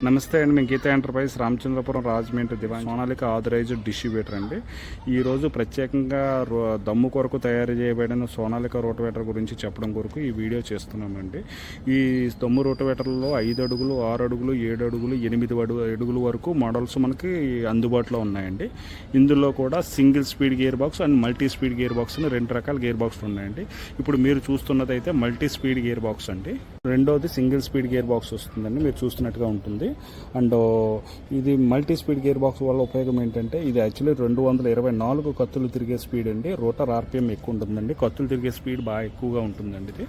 నమస్తే అండి. మేము గీతా ఎంటర్ప్రైజ్ రామచంద్రపురం రాజమండ్రి దివాన్ సోనాలిక ఆథరైజ్డ్ డిస్ట్రిబ్యూటర్ అండి. ఈరోజు ప్రత్యేకంగా దమ్ము కొరకు తయారు చేయబడిన సోనాలిక రోటవేటర్ గురించి చెప్పడం కొరకు ఈ వీడియో చేస్తున్నామండి. ఈ దమ్ము రోటవేటర్లో 5 అడుగులు 6 అడుగులు 7 అడుగులు 8 అడుగుల వరకు మోడల్స్ మనకి అందుబాటులో ఉన్నాయండి. ఇందులో కూడా single speed gear box and multi speed gear box అని 2 రకాల గేర్ బాక్స్లు ఉన్నాయండి. ఇప్పుడు మీరు చూస్తున్నది అయితే మల్టీ స్పీడ్ గేర్ బాక్స్ అండి. రెండోది సింగిల్ స్పీడ్ గేర్ బాక్స్ వస్తుందండి. మీరు చూస్తున్నట్టుగా ఉంటుంది. అండ్ ఇది మల్టీ స్పీడ్ గేర్ బాక్స్ వల్ల ఉపయోగం ఏంటంటే ఇది యాక్చువల్లీ 224 కత్తులు తిరిగే స్పీడ్ అండి. రోటర్ ఆర్పిఎం ఎక్కువ ఉంటుందండి. కత్తులు తిరిగే స్పీడ్ బాగా ఎక్కువగా ఉంటుందండి. ఇది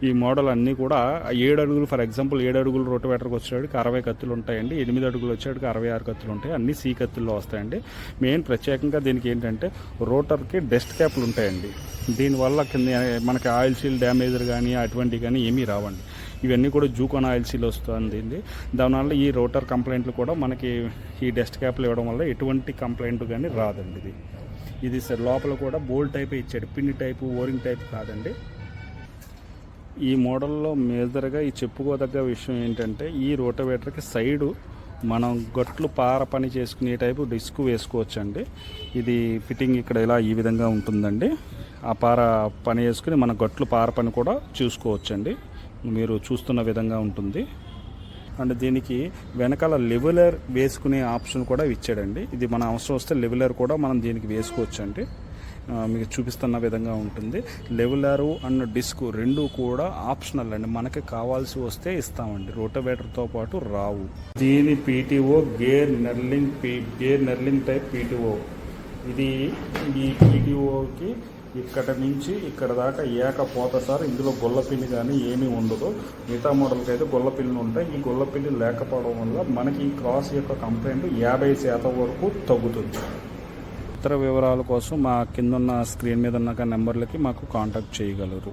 ఈ మోడల్ అన్నీ కూడా 7 అడుగులు ఫర్ ఎగ్జాంపుల్ 7 అడుగులు రోటవేటర్కి వచ్చేటికి 60 కత్తులు ఉంటాయండి. 8 అడుగులు వచ్చేటికి 66 కత్తులు ఉంటాయి. అన్ని సి కత్తుల్లో వస్తాయండి. మెయిన్ ప్రత్యేకంగా దీనికి ఏంటంటే రోటర్కి డస్ట్ క్యాప్లు ఉంటాయండి. దీనివల్ల మనకి ఆయిల్ సీల్ డ్యామేజ్ కానీ అటువంటివి కానీ ఏమీ రావండి. ఇవన్నీ కూడా జూకాన్ ఆయిల్ సీల్ వస్తుంది. దానివల్ల ఈ రోటర్ కంప్లైంట్లు కూడా మనకి ఈ డస్ట్ క్యాప్లు ఇవ్వడం వల్ల ఎటువంటి కంప్లైంట్ కానీ రాదండి. ఇది లోపల కూడా బోల్ట్ టైప్ ఇచ్చాడు. పిన్ టైపు ఓరింగ్ టైప్ కాదండి. ఈ మోడల్లో మేజర్గా ఈ చెప్పుకోదగ్గ విషయం ఏంటంటే ఈ రోటవేటర్కి సైడు మనం గట్లు పార పని చేసుకునే టైపు డిస్క్ వేసుకోవచ్చండి. ఇది ఫిట్టింగ్ ఇక్కడ ఇలా ఈ విధంగా ఉంటుందండి. ఆ పార పని వేసుకుని మన గట్లు పార పని కూడా చూసుకోవచ్చండి. మీరు చూస్తున్న విధంగా ఉంటుంది. అండ్ దీనికి వెనకాల లెవెలర్ వేసుకునే ఆప్షన్ కూడా ఇచ్చాడండి. ఇది మన అవసరం వస్తే లెవెలర్ కూడా మనం దీనికి వేసుకోవచ్చండి. మీకు చూపిస్తున్న విధంగా ఉంటుంది. లెవెలరు అండ్ డిస్క్ రెండు కూడా ఆప్షనల్ అండి. మనకి కావాల్సి వస్తే ఇస్తామండి. రోటవేటర్తో పాటు రావు. దీని పీటీఓ గేర్ నెర్లింగ్ టైప్ పీటీఓ. ఇది ఈ పీటీఓకి ఇక్కడ నుంచి ఇక్కడ దాకా ఏకపోత సార్. ఇందులో గొల్లపిల్లి కానీ ఏమీ ఉండదు. మిగతా మోడల్కి అయితే గొల్లపిల్లి ఉంటాయి. ఈ గొల్లపిల్లి లేకపోవడం వల్ల మనకి ఈ క్రాస్ యొక్క కంప్లైంట్ 50% వరకు తగ్గుతుంది. ఇతర వివరాల కోసం మా కింద ఉన్న స్క్రీన్ మీద ఉన్న నెంబర్లకి మాకు కాంటాక్ట్ చేయగలరు.